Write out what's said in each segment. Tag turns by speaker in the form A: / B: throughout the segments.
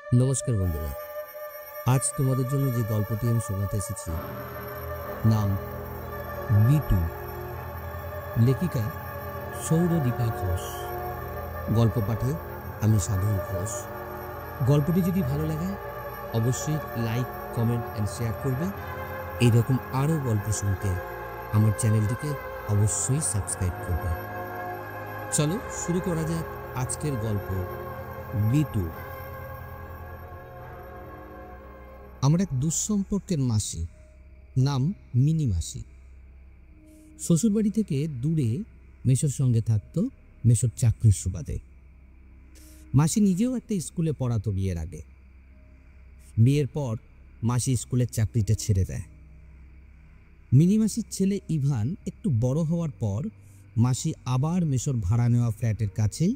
A: নমস্কার বন্ধুরা, আজ তোমাদের জন্য যে গল্পটি আমি শোনাতে এসেছি নাম বিটু। লেখিকা সৌরদীপা ঘোষ। গল্প পাঠে আমি সাধন ঘোষ। গল্পটি যদি ভালো লাগে অবশ্যই লাইক, কমেন্ট অ্যান্ড শেয়ার করবে। এইরকম আরও গল্প শুনতে আমার চ্যানেলটিকে অবশ্যই সাবস্ক্রাইব করবে। চলো শুরু করা যাক আজকের গল্প বিটু। আমার এক দুঃসম্পর্কের মাসি, নাম মিনি মাসি। শ্বশুরবাড়ি থেকে দূরে মেসোর সঙ্গে থাকতো, মেসোর চাকরির সুবাদে। মাসি নিজেও একটা স্কুলে পড়াতো বিয়ের আগে। বিয়ের পর মাসি স্কুলের চাকরিটা ছেড়ে দেয়। মিনি মাসির ছেলে ইভান একটু বড় হওয়ার পর মাসি আবার মেসোর ভাড়া নেওয়া ফ্ল্যাটের কাছেই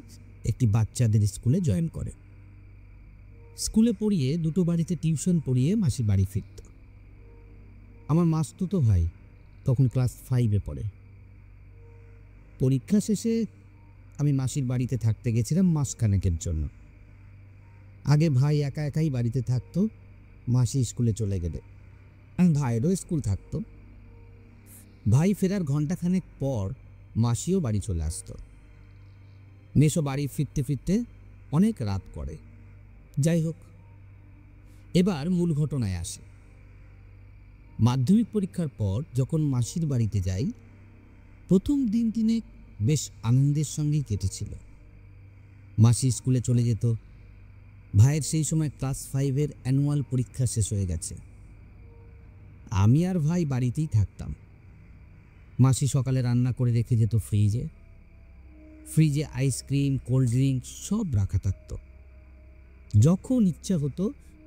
A: একটি বাচ্চাদের স্কুলে জয়েন করে। স্কুলে পড়িয়ে দুটো বাড়িতে টিউশন পড়িয়ে মাসি বাড়ি ফিরত। আমার মাস্তুতো ভাই তখন ক্লাস 5-এ পড়ে। পরীক্ষা শেষে আমি মাসির বাড়িতে থাকতে গেছিলাম মাসখানেকের জন্য। আগে ভাই একা একাই বাড়িতে থাকতো, মাসি স্কুলে চলে গেলে ভাইয়েরও স্কুল থাকতো। ভাই ফেরার ঘণ্টাখানেক পর মাসিও বাড়ি চলে আসতো। মেসো বাড়ি ফিরতে ফিরতে অনেক রাত করে। যাই হোক, এবার মূল ঘটনায় আসে। মাধ্যমিক পরীক্ষার পর যখন মাসির বাড়িতে যাই, প্রথম দিন তিনেক বেশ আনন্দের সঙ্গেই কেটেছিল। মাসি স্কুলে চলে যেত। ভাইয়ের সেই সময় ক্লাস 5-এর অ্যানুয়াল পরীক্ষা শেষ হয়ে গেছে। আমি আর ভাই বাড়িতেই থাকতাম। মাসি সকালে রান্না করে রেখে যেত ফ্রিজে। ফ্রিজে আইসক্রিম, কোল্ড ড্রিঙ্ক সব রাখা থাকতো। যখন ইচ্ছা হতো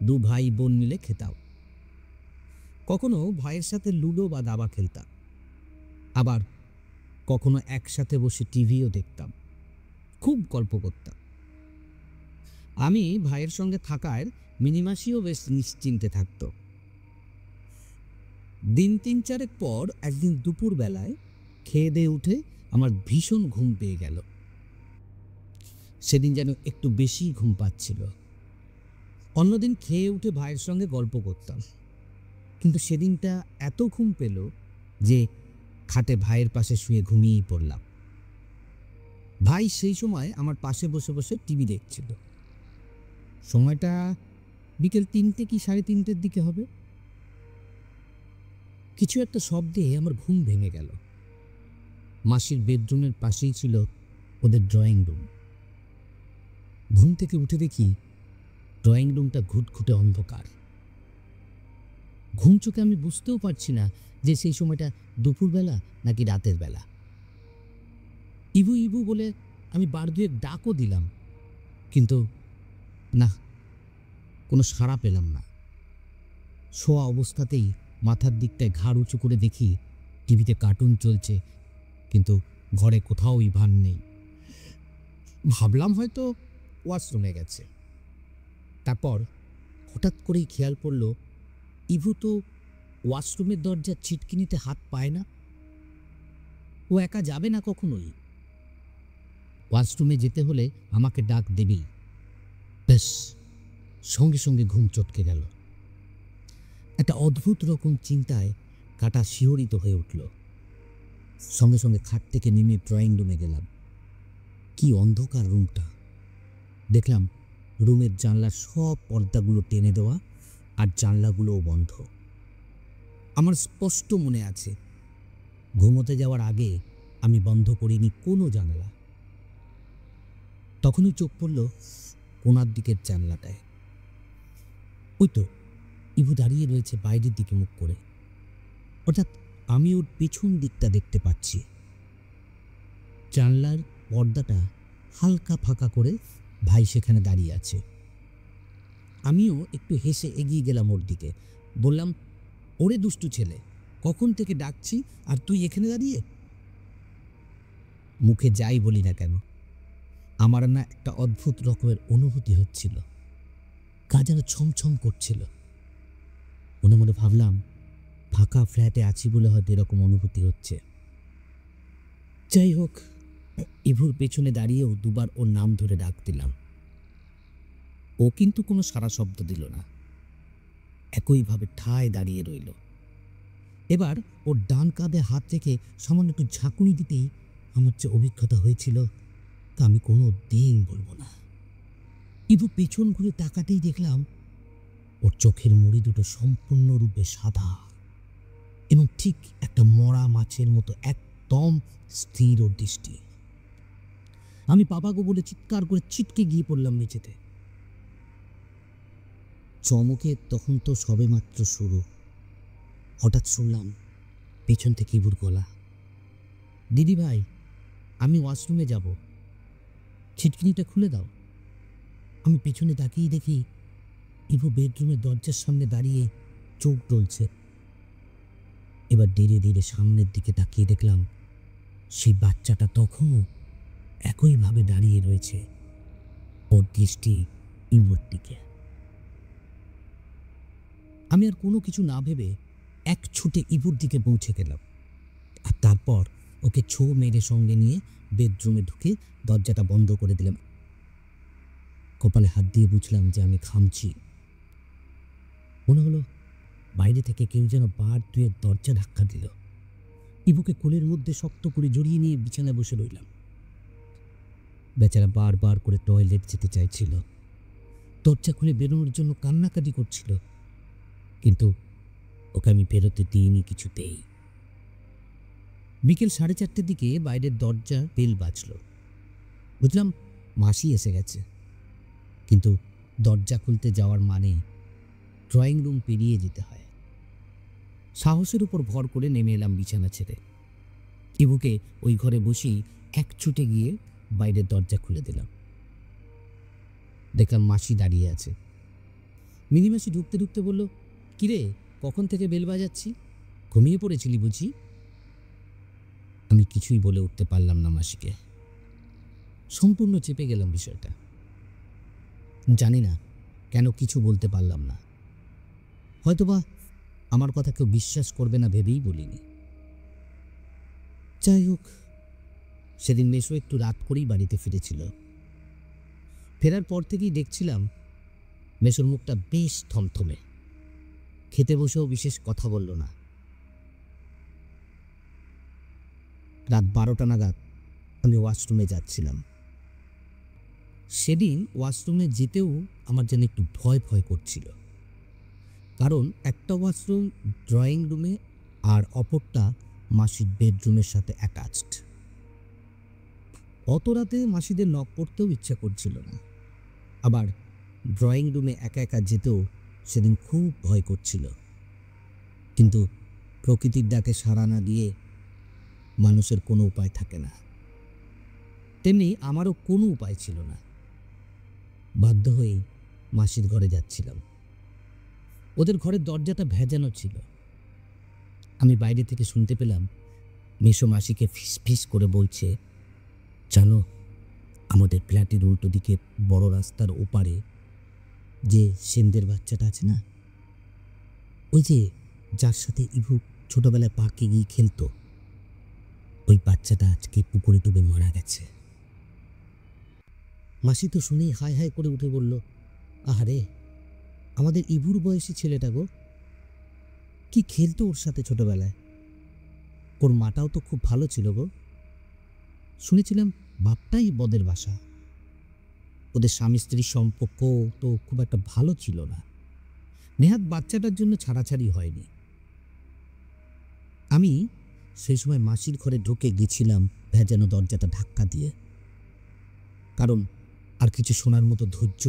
A: দু ভাই বোন মিলে খেতাম। কখনো ভাইয়ের সাথে লুডো বা দাবা খেলতাম, আবার কখনো একসাথে বসে টিভিও দেখতাম। খুব গল্প করতাম। আমি ভাইয়ের সঙ্গে থাকায় মিনিমাসিও বেশ নিশ্চিন্তে থাকত। দিন 3-4 পর একদিন দুপুর বেলায় খেয়ে দিয়ে উঠে আমার ভীষণ ঘুম পেয়ে গেল। সেদিন যেন একটু বেশি ঘুম পাচ্ছিল। অন্যদিন খেয়ে উঠে ভাইয়ের সঙ্গে গল্প করতাম, কিন্তু সেদিনটা এত ঘুম পেল যে খাটে ভাইয়ের পাশে শুয়ে ঘুমিয়েই পড়লাম। ভাই সেই সময় আমার পাশে বসে বসে টিভি দেখছিল। সময়টা বিকেল 3টে কি 3:30-এর দিকে হবে। কিছু একটা শব্দে আমার ঘুম ভেঙে গেল। মাসির বেডরুমের পাশেই ছিল ওদের ড্রয়িং রুম। ঘুম থেকে উঠে দেখি ড্রয়িং রুমটা ঘুটঘুটে অন্ধকার। ঘুম চোখে আমি বুঝতেও পারছি না যে সেই সময়টা দুপুরবেলা নাকি রাতের বেলা। ইবু ইবু বলে আমি বার দুয়েক ডাকও দিলাম, কিন্তু না, কোনো সাড়া পেলাম না। শোয়া অবস্থাতেই মাথার দিকটায় ঘাড় উঁচু করে দেখি টিভিতে কার্টুন চলছে, কিন্তু ঘরে কোথাও ইভান নেই। ভাবলাম হয়তো ওয়াশরুমে গেছে। তারপর হঠাৎ করেই খেয়াল পড়ল ইভু তো ওয়াশরুমের দরজার ছিটকিনিতে হাত পায় না। ও একা যাবে না কখনোই। ওয়াশরুমে যেতে হলে আমাকে ডাক দেবেই। বেশ, সঙ্গে সঙ্গে ঘুম চটকে গেল। একটা অদ্ভুত রকম চিন্তায় কাটা শিহরিত হয়ে উঠল। সঙ্গে সঙ্গে খাট থেকে নেমে ড্রয়িং রুমে গেলাম। কি অন্ধকার রুমটা! দেখলাম রুমের জানলার সব পর্দাগুলো টেনে দেওয়া আর জানলাগুলোও বন্ধ। আমার স্পষ্ট মনে আছে ঘুমোতে যাওয়ার আগে আমি বন্ধ করিনি কোনো জানলা। তখনই চোখ পড়ল কোণার দিকের জানলাটায়। ওই তো ইভু দাঁড়িয়ে রয়েছে বাইরের দিকে মুখ করে, অর্থাৎ আমি ওর পেছন দিকটা দেখতে পাচ্ছি। জানলার পর্দাটা হালকা ফাঁকা করে ভাই সেখানে দাঁড়িয়ে আছে। আমিও একটু হেসে এগিয়ে গেলাম ওর দিকে। বললাম, ওরে দুষ্টু ছেলে, কখন থেকে ডাকছি আর তুই এখানে দাঁড়িয়ে? মুখে যাই বলি না কেন, আমার না একটা অদ্ভুত রকমের অনুভূতি হচ্ছিল। গা যেন ছমছম করছিল। মনে মনে ভাবলাম ফাঁকা ফ্ল্যাটে আছি বলে হয়তো এরকম অনুভূতি হচ্ছে। যাই হোক, ইভুর পেছনে দাঁড়িয়েও দুবার ওর নাম ধরে ডাক দিলাম। ও কিন্তু কোনো সাড়া শব্দ দিল না, একইভাবে ঠায় দাঁড়িয়ে রইল। এবার ওর ডান কাঁধে হাত রেখে সামান্য একটু ঝাঁকুনি দিতেই আমার যে অভিজ্ঞতা হয়েছিল তা আমি কোনো দিন বলবো না। ইভু পেছন ঘুরে তাকাতেই দেখলাম ওর চোখের মুড়ি দুটো সম্পূর্ণরূপে সাদা এবং ঠিক একটা মরা মাছের মতো একদম স্থির ওর দৃষ্টি। আমি বাবাগো বলে চিৎকার করে ছিটকে গিয়ে পড়লাম মেঝেতে। চমকে তখন তো সবেমাত্র শুরু। হঠাৎ শুনলাম পেছন থেকে ইবুর গলা, দিদি ভাই, আমি ওয়াশরুমে যাব, ছিটকিনিটা খুলে দাও। আমি পেছনে তাকিয়ে দেখি ইবু বেডরুমের দরজার সামনে দাঁড়িয়ে চোখ ডলছে। এবার ধীরে ধীরে সামনের দিকে তাকিয়ে দেখলাম সেই বাচ্চাটা তখনও একইভাবে দাঁড়িয়ে রয়েছে, ওর দৃষ্টি ইবুর দিকে। আমি আর কোনো কিছু না ভেবে এক ছুটে ইবুর দিকে পৌঁছে গেলাম, আর তারপর ওকে ছো মেরে সঙ্গে নিয়ে বেডরুমে ঢুকে দরজাটা বন্ধ করে দিলাম। কপালে হাত দিয়ে বুঝলাম যে আমি ঘামছি। মনে হলো বাইরে থেকে কেউ যেন বার দুয়েক দরজা ধাক্কা দিল। ইবুকে কোলের মধ্যে শক্ত করে জড়িয়ে নিয়ে বিছানায় বসে রইলাম। বেচারা বারবার করে টয়লেট যেতে চাইছিল, দরজা খুলে বেরোনোর জন্য কান্নাকাটি করছিল, কিন্তু ওকে আমি বেরোতে দিইনি কিছুতেই। বিকেল 4:30টার দিকে বাইরের দরজা বেল বাজল। বুঝলাম মাসি এসে গেছে, কিন্তু দরজা খুলতে যাওয়ার মানে ড্রয়িং রুম পেরিয়ে যেতে হয়। সাহসের উপর ভর করে নেমে এলাম বিছানা ছেড়ে। ইবুকে ওই ঘরে বসেই এক ছুটে গিয়ে বাইরের দরজা খুলে দিলাম। দেখলাম মাসি দাঁড়িয়ে আছে। মিনিমাসি ঢুকতে ঢুকতে বলল, কিরে, কখন থেকে বেল বাজাচ্ছি? ঘুমিয়ে পড়েছিলি বুঝি? আমি কিছুই বলে উঠতে পারলাম না মাসিকে। সম্পূর্ণ চেপে গেলাম বিষয়টা। জানি না কেন কিছু বলতে পারলাম না। হয়তোবা আমার কথা কেউ বিশ্বাস করবে না ভেবেই বলিনি। যাই হোক, সেদিন মেসো একটু রাত করেই বাড়িতে ফিরেছিল। ফেরার পর থেকেই দেখছিলাম মেসোর মুখটা বেশ থমথমে। খেতে বসেও বিশেষ কথা বলল না। রাত 12টা নাগাদ আমি ওয়াশরুমে যাচ্ছিলাম। সেদিন ওয়াশরুমে যেতেও আমার যেন একটু ভয় ভয় করছিল, কারণ একটা ওয়াশরুম ড্রয়িং রুমে আর অপরটা মাসির বেডরুমের সাথে অ্যাটাচড। অত রাতে মাসিদের নক করতেও ইচ্ছা করছিল না, আবার ড্রয়িং রুমে একা একা যেতেও সেদিন খুব ভয় করছিল। কিন্তু প্রকৃতির ডাকে সাড়া না দিয়ে মানুষের কোনো উপায় থাকে না, তেমনি আমারও কোনো উপায় ছিল না। বাধ্য হয়েই মাসির ঘরে যাচ্ছিলাম। ওদের ঘরের দরজাটা ভেজানো ছিল। আমি বাইরে থেকে শুনতে পেলাম মেসো মাসিকে ফিস ফিস করে বলছে, জানো, আমাদের ফ্ল্যাটের উল্টো দিকে বড় রাস্তার ওপারে যে সেনদের বাচ্চাটা আছে না, ওই যে যার সাথে ইভু ছোটবেলায় পার্কে গিয়ে খেলতো, ওই বাচ্চাটা আজকে পুকুরে ডুবে মারা গেছে। মাসি তো শুনেই হাই হাই করে উঠে বলল, আহারে, আমাদের ইভুর বয়সী ছেলেটা গো, কি খেলতো ওর সাথে ছোটবেলায়। ওর মাটাও তো খুব ভালো ছিল গো। শুনেছিলাম বাপটাই বদের বাসা। ওদের স্বামী স্ত্রীর সম্পর্ক তো খুব একটা ভালো ছিল না। নেহাত বাচ্চাটার জন্য ছাড়াছাড়ি হয়নি। আমি সেই সময় মাসির ঘরে ঢুকে গেছিলাম ভেজানো দরজাটা ধাক্কা দিয়ে, কারণ আর কিছু শোনার মতো ধৈর্য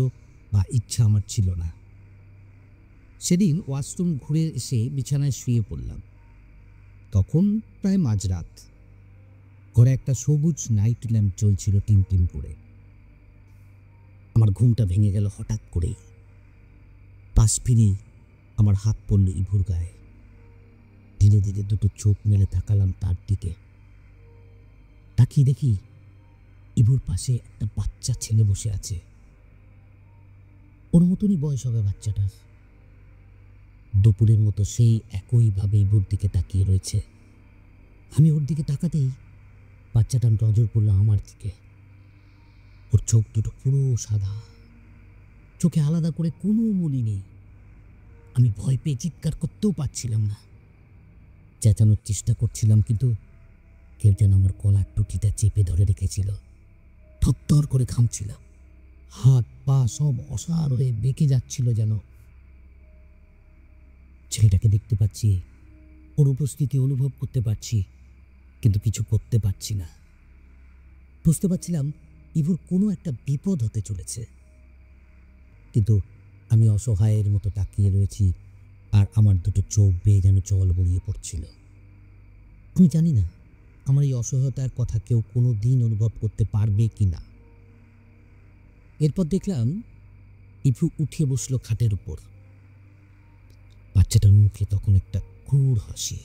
A: বা ইচ্ছা আমার ছিল না। সেদিন ওয়াশরুম ঘুরে এসে বিছানায় শুয়ে পড়লাম। তখন প্রায় মাঝরাত। ঘরে একটা সবুজ নাইট ল্যাম্প চলছিল টিম টিম করে। আমার ঘুমটা ভেঙে গেল হঠাৎ করেই। পাশ ফিরেই আমার হাত পড়ল ইভুর গায়ে। ধীরে ধীরে দুটো চোখ মেলে তাকালাম তার দিকে। তাকিয়ে দেখি ইভুর পাশে একটা বাচ্চা ছেলে বসে আছে। ওর মতনই বয়স হবে বাচ্চাটার। দুপুরের মতো সেই একইভাবে ইভুর দিকে তাকিয়ে রয়েছে। আমি ওর দিকে তাকাতেই বাচ্চাটার নজর পড়ল আমার দিকে। ওর চোখ দুটো পুরো সাদা,
B: চোখে আলাদা করে কোনো মনি নেই। আমি ভয় পেয়ে চিৎকার করতেও পারছিলাম না। চেঁচানোর চেষ্টা করছিলাম, কিন্তু কেউ যেন আমার কলার টুটিটা চেপে ধরে রেখেছিল। থরথর করে ঘামছিল, হাত পা সব অসাড় হয়ে বেঁকে যাচ্ছিল যেন। ছেলেটাকে দেখতে পাচ্ছি, ওর উপস্থিতি অনুভব করতে পারছি, কিন্তু কিছু করতে পারছি না। বুঝতে পারছিলাম ইভুর কোনো একটা বিপদ হতে চলেছে, কিন্তু আমি অসহায়ের মতো তাকিয়ে রয়েছি, আর আমার দুটো চোখ বেয়ে যেন জল গড়িয়ে পড়ছিল। আমি জানি না আমার এই অসহায়তার কথা কেউ কোনো দিন অনুভব করতে পারবে কি না। এরপর দেখলাম ইভু উঠে বসলো খাটের উপর। বাচ্চাটার মুখে তখন একটা ক্রূর হাসি।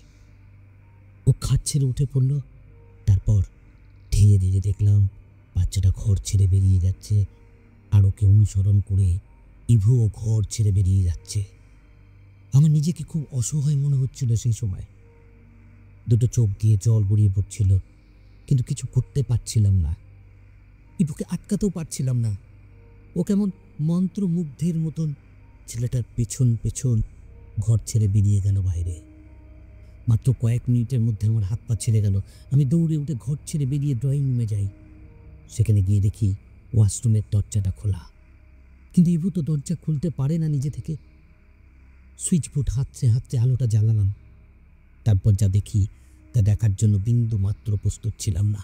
B: ও খাট ছেড়ে উঠে পড়ল। তারপর ধীরে ধীরে দেখলাম বাচ্চাটা ঘর ছেড়ে বেরিয়ে যাচ্ছে, আর ওকে অনুসরণ করে ইভুও ঘর ছেড়ে বেরিয়ে যাচ্ছে। আমার নিজেকে খুব অসহায় মনে হচ্ছিল সেই সময়। দুটো চোখ দিয়ে জল গড়িয়ে পড়ছিল, কিন্তু কিছু করতে পারছিলাম না। ইভুকে আটকাতেও পারছিলাম না। ও কেমন মন্ত্রমুগ্ধের মতন ছেলেটার পেছন পেছন ঘর ছেড়ে বেরিয়ে গেল বাইরে। মাত্র কয়েক মিনিটের মধ্যে আমার হাত পা ছেড়ে গেল। আমি দৌড়ে উঠে ঘর ছেড়ে বেরিয়ে ড্রয়িং রুমে যাই। সেখানে গিয়ে দেখি ওয়াশরুমের দরজাটা খোলা, কিন্তু ইভু তো দরজা খুলতে পারে না নিজে থেকে। সুইচ বোর্ড হাতড়ে হাতড়ে আলোটা জ্বালালাম। তারপর যা দেখি তা দেখার জন্য বিন্দু মাত্র প্রস্তুত ছিলাম না।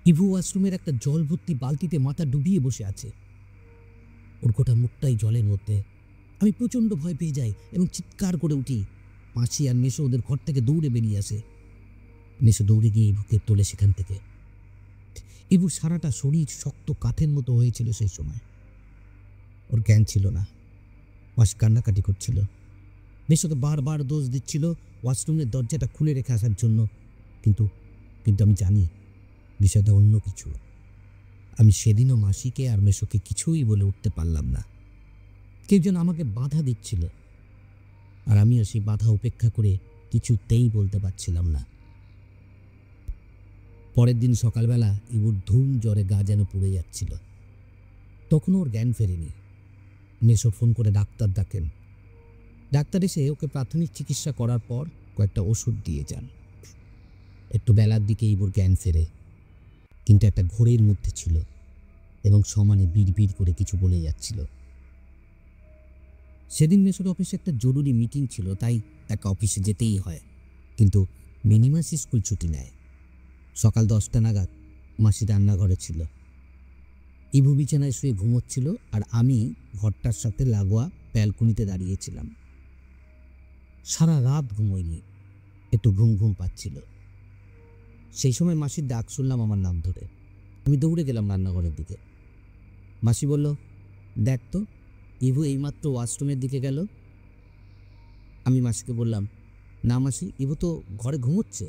B: ইভু ওয়াশরুমের একটা জল ভর্তি বালতিতে মাথা ডুবিয়ে বসে আছে। ওর গোটা মুখটাই জলের মধ্যে। আমি প্রচণ্ড ভয় পেয়ে যাই এবং চিৎকার করে উঠি। মাসি আর মেসো ওদের ঘর থেকে দৌড়ে বেরিয়ে আসে। মেসো দৌড়ে গিয়ে ইভুকে তোলে সেখান থেকে। ইভুর সারাটা শরীর শক্ত কাঠের মতো হয়েছিল সেই সময়। ওর জ্ঞান ছিল না। মাসি কান্নাকাটি করছিল। মেসোকে বারবার দোষ দিচ্ছিল ওয়াশরুমের দরজাটা খুলে রেখে আসার জন্য, কিন্তু কিন্তু আমি জানি বিষয়টা অন্য কিছু। আমি সেদিনও মাসিকে আর মেসোকে কিছুই বলে উঠতে পারলাম না। কেউ যেন আমাকে বাধা দিচ্ছিল, আর আমিও সেই বাধা উপেক্ষা করে কিছুতেই বলতে পারছিলাম না। পরের দিন সকালবেলা ইবুর ধুম জ্বরে গা যেন পুড়ে যাচ্ছিল। তখনও ওর জ্ঞান ফেরেনি। মেসো ফোন করে ডাক্তার ডাকেন। ডাক্তার এসে ওকে প্রাথমিক চিকিৎসা করার পর কয়েকটা ওষুধ দিয়ে যান। একটু বেলার দিকে ইবুর জ্ঞান ফেরে, কিন্তু একটা ঘোরের মধ্যে ছিল এবং সমানে বিড় করে কিছু বলে যাচ্ছিল। সেদিন মেসোর অফিসে একটা জরুরি মিটিং ছিল, তাই তাকে অফিসে যেতেই হয়, কিন্তু মিনিমাস স্কুল ছুটি নেয়। সকাল 10টা নাগাদ মাসি রান্নাঘরে ছিল। ইভু বিছানায় শুয়ে ঘুমোচ্ছিল, আর আমি ঘরটার সাথে লাগোয়া ব্যালকনিতে দাঁড়িয়েছিলাম। সারা রাত ঘুমোইনি, একটু ঘুম ঘুম পাচ্ছিল। সেই সময় মাসির ডাক শুনলাম আমার নাম ধরে। আমি দৌড়ে গেলাম রান্নাঘরের দিকে। মাসি বলল, দেখ তো, ইভু এইমাত্র ওয়াশরুমের দিকে গেল। আমি মাসিকে বললাম, না মাসি, ইভু তো ঘরে ঘুমোচ্ছে।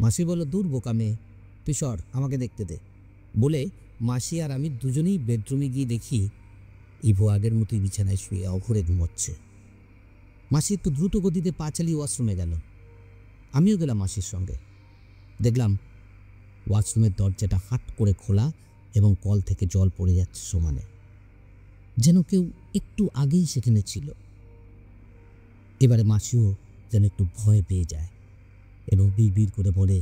B: মাসি বলল, দূর বোকা মেয়ে, তুই সর, আমাকে দেখতে দে। বলে মাসি আর আমি দুজনেই বেডরুমে গিয়ে দেখি ইভু আগের মতোই বিছানায় শুয়ে অঘরে ঘুমোচ্ছে। মাসি একটু দ্রুত গতিতে পা চালিয়ে ওয়াশরুমে গেল। আমিও গেলাম মাসির সঙ্গে। দেখলাম ওয়াশরুমের দরজাটা হাট করে খোলা এবং কল থেকে জল পড়ে যাচ্ছে সমানে, যেন কেউ একটু আগেই সেখানে ছিল। এবারে মাসিও যেন একটু ভয় পেয়ে যায় এবং বিড় করে বলে,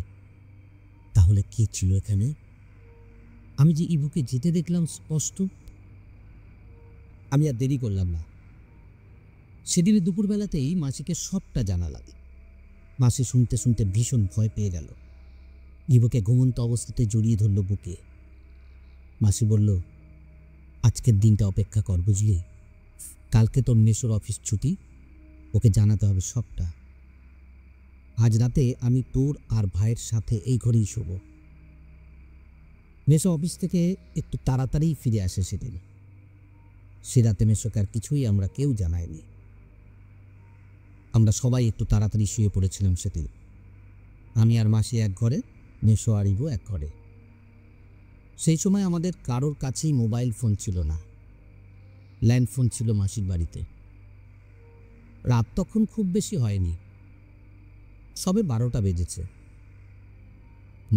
B: তাহলে কে ছিল এখানে? আমি যে ইভুকে যেতে দেখলাম স্পষ্ট। আমি আর দেরি করলাম না। সেদিনে দুপুরবেলাতেই মাসিকে সবটা জানালাম। মাসি শুনতে শুনতে ভীষণ ভয় পেয়ে গেল। ইভুকে ঘুমন্ত অবস্থাতে জড়িয়ে ধরল বুকে। মাসি বলল, আজকের দিনটা অপেক্ষা কর, বুঝলি? কালকে তোর মেসোর অফিস ছুটি, ওকে জানাতে হবে সবটা। আজ রাতে আমি তোর আর ভাইয়ের সাথে এই ঘরেই শোব। মেসো অফিস থেকে একটু তাড়াতাড়ি ফিরে আসে সেদিন। সে রাতে মেসোকে আর কিছুই আমরা কেউ জানাইনি। আমরা সবাই একটু তাড়াতাড়ি শুয়ে পড়েছিলাম সেদিন। আমি আর মাসি এক ঘরে, মেসো আর ইভু এক ঘরে। সেই সময় আমাদের কারোর কাছেই মোবাইল ফোন ছিল না। ল্যান্ডফোন ছিল মাসির বাড়িতে। রাত তখন খুব বেশি হয়নি, সবে 12টা বেজেছে।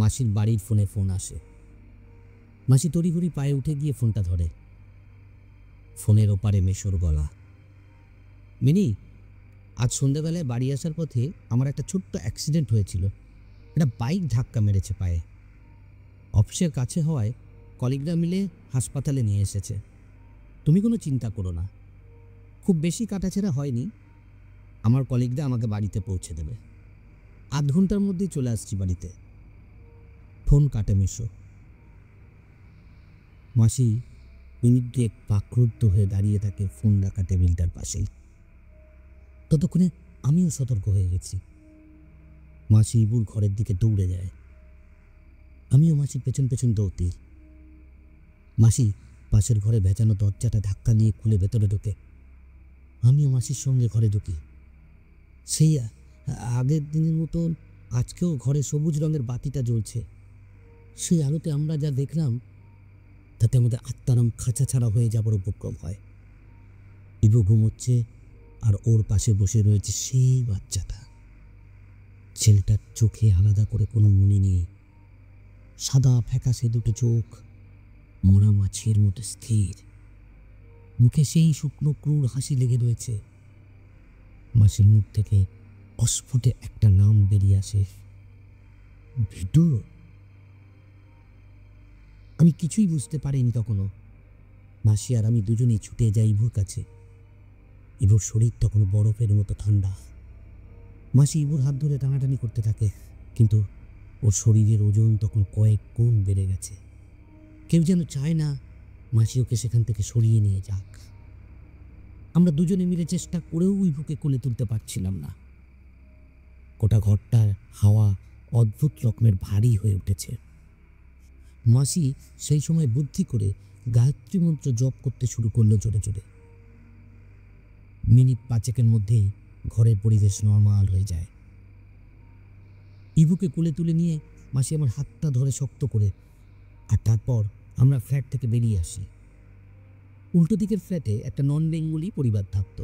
B: মাসির বাড়ির ফোনে ফোন আসে। মাসি তড়িঘড়ি পায়ে উঠে গিয়ে ফোনটা ধরে। ফোনের ওপারে মেশোর গলা। মিনি, আজ সন্ধ্যাবেলায় বাড়ি আসার পথে আমার একটা ছোট্ট অ্যাক্সিডেন্ট হয়েছিল। একটা বাইক ধাক্কা মেরেছে পায়ে। অফিসের কাছে হওয়ায় কলিগরা মিলে হাসপাতালে নিয়ে এসেছে। তুমি কোনো চিন্তা করো না, খুব বেশি কাটাছেঁড়া হয়নি। আমার কলিগরা আমাকে বাড়িতে পৌঁছে দেবে। 8 ঘন্টার মধ্যেই চলে আসছি বাড়িতে। ফোন কাটে মেশো। মাসি মিনিট দুয়েক বাকরুদ্ধ হয়ে দাঁড়িয়ে থাকে ফোন রাখা টেবিলটার পাশেই। ততক্ষণে আমিও সতর্ক হয়ে গেছি। মাসি ইবুর ঘরের দিকে দৌড়ে যায়। আমিও মাসির পেছন পেছন দৌড়ি। মাসি পাশের ঘরে ভেজানো দরজাটা ধাক্কা দিয়ে খুলে ভেতরে ঢোকে। আমিও মাসির সঙ্গে ঘরে ঢুকি। সেই আগের দিনের মতন আজকেও ঘরে সবুজ রঙের বাতিটা জ্বলছে। সেই আলোতে আমরা যা দেখলাম তাতে আমাদের আত্মারাম খাঁচা ছাড়া হয়ে যাবার উপক্রম হয়। ইবু ঘুমোচ্ছে আর ওর পাশে বসে রয়েছে সেই বাচ্চাটা। ছেলেটার চোখে আলাদা করে কোনো মনি নেই। সাদা ফ্যাকাশে দুটো চোখ, মরা মাছের মতো স্থির। মুখে সেই শুকনো ক্রূর হাসি লেগে রয়েছে। মাসির মুখ থেকে অস্ফুটে একটা নাম বেরিয়ে আসে, ভিডু। আমি কিছুই বুঝতে পারিনি তখনও। মাসি আর আমি দুজনেই ছুটে যাই ইবুর কাছে। ইবুর শরীর তখন বরফের মতো ঠান্ডা। মাসি ইবুর হাত ধরে টানাটানি করতে থাকে, কিন্তু ওর শরীরের ওজন তখন কয়েক গুণ বেড়ে গেছে। কেউ যেন চায় না মাসি ওকে সেখান থেকে সরিয়ে নিয়ে যাক। আমরা দুজনে মিলে চেষ্টা করেও ইবুকে কোলে তুলতে পারছিলাম না। গোটা ঘরটার হাওয়া অদ্ভুত রকমের ভারী হয়ে উঠেছে। মাসি সেই সময় বুদ্ধি করে গায়ত্রী মন্ত্র জপ করতে শুরু করলো জোরে জোরে। মিনিট 5 মধ্যেই ঘরের পরিবেশ নর্মাল হয়ে যায়। ইবুকে কোলে তুলে নিয়ে মাসি আমার হাতটা ধরে শক্ত করে, আর তারপর আমরা ফ্ল্যাট থেকে বেরিয়ে আসি। উল্টো দিকের ফ্ল্যাটে একটা নন বেঙ্গলি পরিবার থাকত।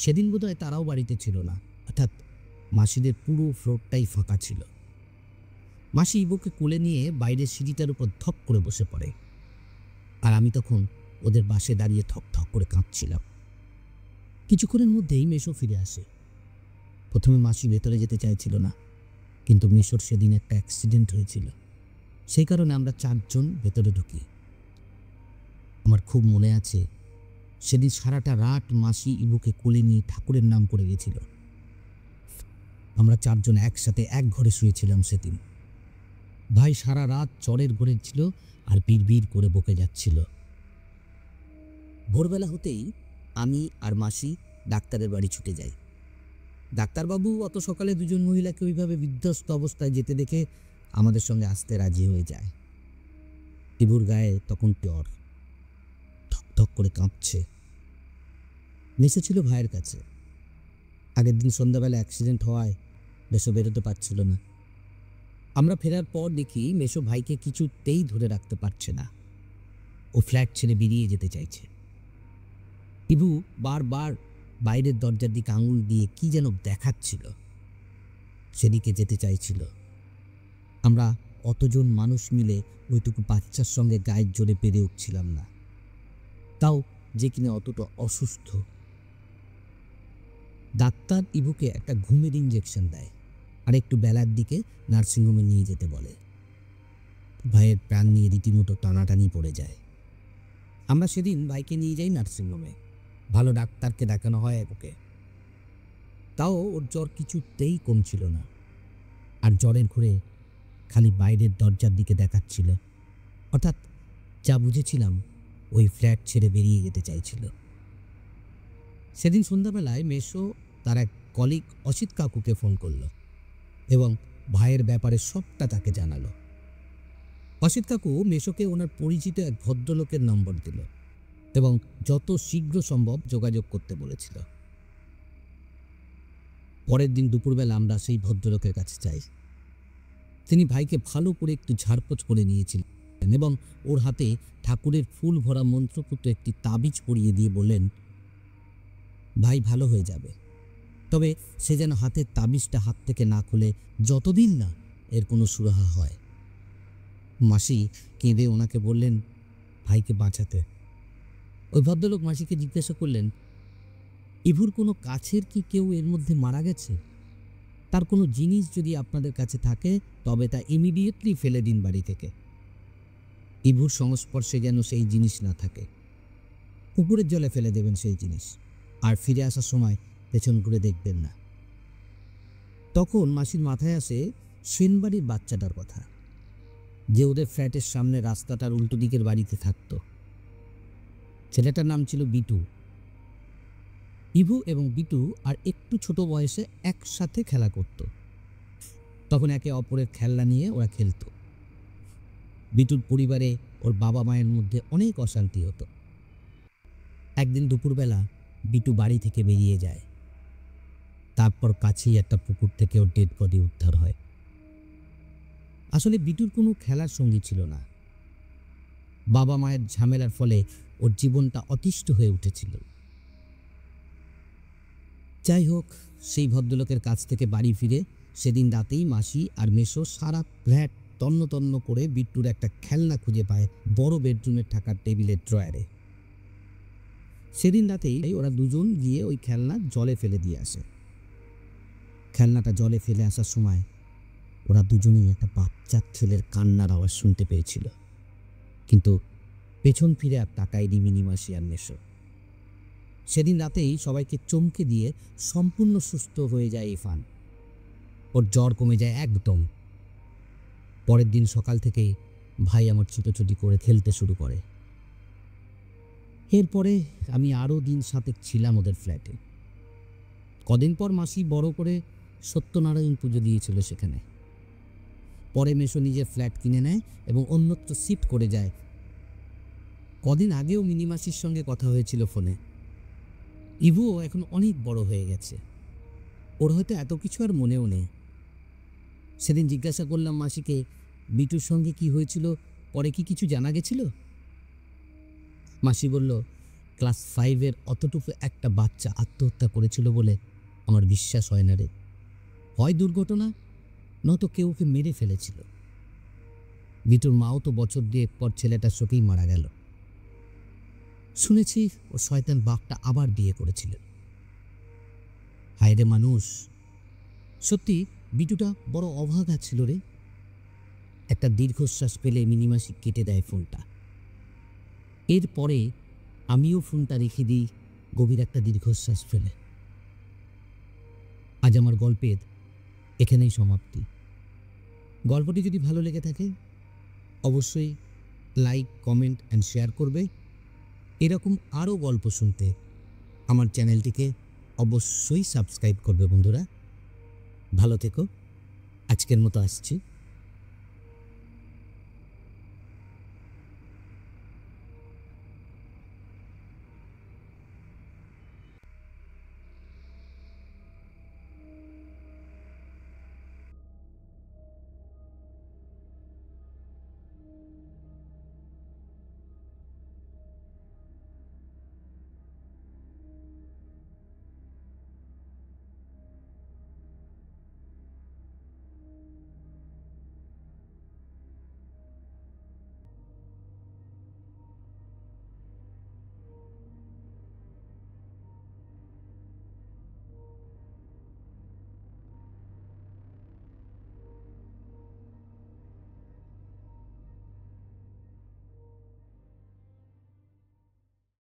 B: সেদিন বোধহয় তারাও বাড়িতে ছিল না, অর্থাৎ মাসিদের পুরো ফ্লোরটাই ফাঁকা ছিল। মাসি ইবুকে কোলে নিয়ে বাইরের সিঁড়িটার উপর ধপ করে বসে পড়ে, আর আমি তখন ওদের বাসে দাঁড়িয়ে থক থক করে কাঁদছিলাম। কিছুক্ষণের মধ্যেই মেশো ফিরে আসে। প্রথমে মাসি ভেতরে যেতে চাইছিল না, কিন্তু মেশোর সেদিন একটা অ্যাক্সিডেন্ট হয়েছিল, সেই কারণে আমরা 4 জন ভেতরে ঢুকি। আমার খুব মনে আছে, সেদিন সারাটা রাত মাসি ইবুকে কোলে নিয়ে ঠাকুরের নাম করে গেছিল। আমরা 4 জন একসাথে এক ঘরে শুয়েছিলাম সেদিন। ভাই সারা রাত জ্বরের ঘরে ছিল আর বিড়বিড় করে বকে যাচ্ছিল। ভোরবেলা হতেই আমি আর মাসি ডাক্তারের বাড়ি ছুটে যাই। ডাক্তারবাবু অত সকালে 2 জন মহিলাকে ওইভাবে বিধ্বস্ত অবস্থায় যেতে দেখে আমাদের সঙ্গে আসতে রাজি হয়ে যায়। ইবুর গায়ে তখন জ্বর, ধক করে কাঁপছে। মেসো ছিল ভাইয়ের কাছে। আগের দিন সন্ধ্যাবেলা অ্যাক্সিডেন্ট হওয়ায় মেসো বেরোতে পারছিল না। আমরা ফেরার পর দেখি মেসো ভাইকে কিছুতেই ধরে রাখতে পারছে না। ও ফ্ল্যাট ছেড়ে বেরিয়ে যেতে চাইছে। ইবু বারবার বাইরের দরজার দিকে আঙুল দিয়ে কি যেন দেখাচ্ছিল, সেদিকে যেতে চাইছিল। আমরা অতজন মানুষ মিলে ওইটুকু বাচ্চার সঙ্গে গায়ের জোরে পেরে উঠছিলাম না, তাও যে কিনা অতটা অসুস্থ। ডাক্তার ইবুকে একটা ঘুমের ইঞ্জেকশন দেয় আর একটু বেলার দিকে নার্সিংহোমে নিয়ে যেতে বলে। ভাইয়ের প্রাণ নিয়ে রীতিমতো টানাটানি পড়ে যায়। আমরা সেদিন ভাইকে নিয়ে যাই নার্সিংহোমে। ভালো ডাক্তারকে দেখানো হয় ওকে, তাও ওর জ্বর কিছুতেই কমছিল না, আর জ্বরের ঘুরে খালি বাইরের দরজার দিকে দেখাচ্ছিল, অর্থাৎ যা বুঝেছিলাম ওই ফ্ল্যাট ছেড়ে বেরিয়ে যেতে চাইছিল। সেদিন সন্ধ্যাবেলায় মেসো তার এক কলিগ অসিত কাকুকে ফোন করলো এবং ভাইয়ের ব্যাপারে সবটা তাকে জানালো। অসিত কাকু মেসোকে ওনার পরিচিত এক ভদ্রলোকের নম্বর দিল এবং যত শীঘ্র সম্ভব যোগাযোগ করতে বলেছিল। পরের দিন দুপুরবেলা আমরা সেই ভদ্রলোকের কাছে যাই। তিনি ভাইকে ভালো করে একটু ঝাড়পোছ করে নিয়েছিলেন এবং ওর হাতে ঠাকুরের ফুল ভরা মন্ত্রপুত্র একটি তাবিজ পরিয়ে দিয়ে বললেন, ভাই ভালো হয়ে যাবে, তবে সে যেন হাতের তাবিজটা হাত থেকে না খুলে যতদিন না এর কোনো সুরাহা হয়। মাসি কেঁদে ওনাকে বললেন ভাইকে বাঁচাতে। ওই ভদ্রলোক মাসিকে জিজ্ঞাসা করলেন, ইভুর কোনো কাছের কি কেউ এর মধ্যে মারা গেছে? তার কোনো জিনিস যদি আপনাদের কাছে থাকে তবে তা ইমিডিয়েটলি ফেলে দিন বাড়ি থেকে। ইভুর সংস্পর্শে যেন সেই জিনিস না থাকে। পুকুরের জলে ফেলে দেবেন সেই জিনিস, আর ফিরে আসার সময় পেছন ঘুরে দেখবেন না। তখন মাসির মাথায় আসে সেনবাড়ির বাচ্চাটার কথা, যে ওদের ফ্ল্যাটের সামনে রাস্তাটার উল্টো দিকের বাড়িতে থাকতো। ছেলেটার নাম ছিল বিটু। ইভু এবং বিটু আর একটু ছোট বয়সে একসাথে খেলা করত। তখন একে অপরের খেলনা নিয়ে ওরা খেলত। বিটুর পরিবারে ওর বাবা মায়ের মধ্যে অনেক অশান্তি হতো। একদিন দুপুরবেলা বিটু বাড়ি থেকে বেরিয়ে যায়। তারপর কাছেই একটা পুকুর থেকে ওর ডেড বডি উদ্ধার হয়। আসলে বিটুর কোনো খেলার সঙ্গী ছিল না। বাবা মায়ের ঝামেলার ফলে ওর জীবনটা অতিষ্ঠ হয়ে উঠেছিল। যাই হোক, সেই ভদ্রলোকের কাছ থেকে বাড়ি ফিরে সেদিন রাতেই মাসি আর মেসো সারা ফ্ল্যাট তন্ন তন্ন করে বিট্টুর একটা খেলনা খুঁজে পায় বড় বেডরুমের থাকার টেবিলের ড্রয়ারে। সেদিন রাতেই ওরা দুজন গিয়ে ওই খেলনা জলে ফেলে দিয়ে আসে। খেলনাটা জলে ফেলে আসার সময় ওরা দুজনেই একটা বাচ্চার ছেলের কান্নার আওয়াজ শুনতে পেয়েছিল, কিন্তু পেছন ফিরে আর তাকায়নি মিনিমাসি আর মেসো। সেদিন রাতেই সবাইকে চমকে দিয়ে সম্পূর্ণ সুস্থ হয়ে যায় ইরফান। ওর জ্বর কমে যায় একদম। পরের দিন সকাল থেকেই ভাই আমার ছুটোছুটি করে খেলতে শুরু করে। এরপরে আমি আরও দিন সাতেক ছিলাম ওদের ফ্ল্যাটে। কদিন পর মাসি বড় করে সত্যনারায়ণ পুজো দিয়েছিল সেখানে। পরে মেসো নিজের ফ্ল্যাট কিনে নেয় এবং অন্যত্র শিফট করে যায়। কদিন আগেও মিনিমাসির সঙ্গে কথা হয়েছিল ফোনে। ইভুও এখন অনেক বড় হয়ে গেছে, ওর হয়তো এত কিছু আর মনেও নেই। সেদিন জিজ্ঞাসা করলাম মাসিকে, বিটুর সঙ্গে কি হয়েছিল, পরে কি কিছু জানা গেছিল? মাসি বলল, ক্লাস 5-এর অতটুকু একটা বাচ্চা আত্মহত্যা করেছিল বলে আমার বিশ্বাস হয় না রে। হয় দুর্ঘটনা, নয়তো কেউ ওকে মেরে ফেলেছিল। বিটুর মাও তো বছর 2 পর ছেলেটার শোকেই মারা গেল। শুনেছি ও শয়তান বাঘটা আবার বিয়ে করেছিল। হায় রে মানুষ, সত্যি বিটুটা বড় অভাগা ছিল রে। একটা দীর্ঘশ্বাস পেলে মিনিমাসি কেটে দেয় ফোনটা। এরপরে আমিও ফোনটা রেখে দিই গভীর একটা দীর্ঘশ্বাস ফেলে। আজ আমার গল্পের এখানেই সমাপ্তি। গল্পটি যদি ভালো লেগে থাকে অবশ্যই লাইক, কমেন্ট অ্যান্ড শেয়ার করবে। এরকম আরও গল্প শুনতে আমার চ্যানেলটিকে অবশ্যই সাবস্ক্রাইব করবে বন্ধুরা। ভালো থেকো, আজকের মতো আসছি।